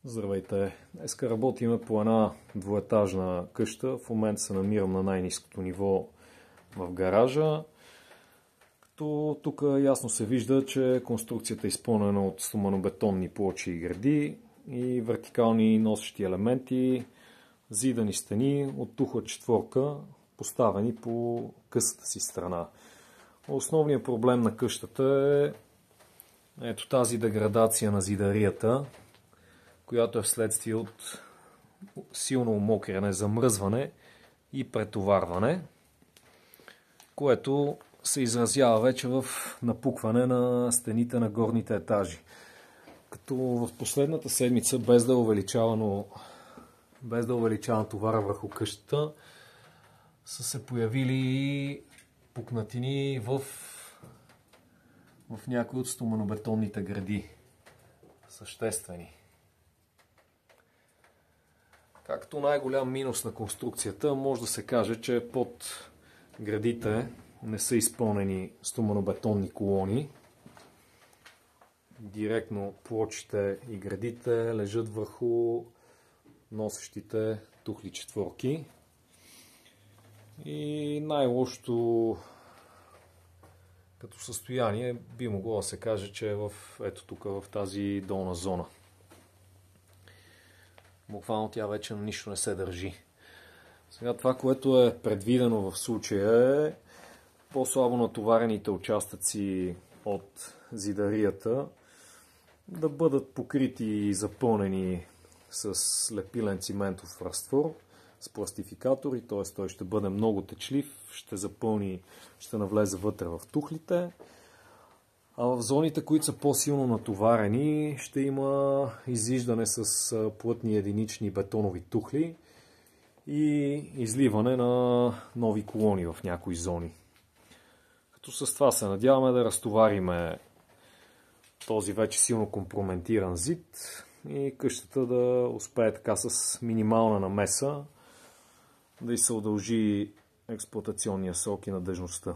Здравейте! Днеска работим по една двуетажна къща. В момента се намирам на най-ниското ниво в гаража. Като тук ясно се вижда, че конструкцията е изпълнена от стоманобетонни плочи и греди и вертикални носещи елементи, зидани стени от тухла четворка, поставени по късата си страна. Основният проблем на къщата е ето тази деградация на зидарията, която е вследствие от силно умокряне, замръзване и претоварване, което се изразява вече в напукване на стените на горните етажи. Като в последната седмица, без да е увеличаван товара върху къщата, са се появили пукнатини в някои от стоманобетонните греди. Съществени. Както най-голям минус на конструкцията, може да се каже, че под гредите не са изпълнени стоманобетонни колони. Директно плочите и гредите лежат върху носещите тухли четворки. И най-лошото като състояние би могло да се каже, че е ето тук, в тази долна зона. Буквално тя вече на нищо не се държи. Сега това, което е предвидено в случая е по-слабо натоварените участъци от зидарията да бъдат покрити и запълнени с лепилен циментов разтвор с пластификатори, т.е. той ще бъде много течлив, ще запълни, ще навлезе вътре в тухлите. А в зоните, които са по-силно натоварени, ще има изиждане с плътни единични бетонови тухли и изливане на нови колони в някои зони. Като с това се надяваме да разтовариме този вече силно компрометиран зид и къщата да успее така с минимална намеса да й се удължи експлоатационния срок и надежността.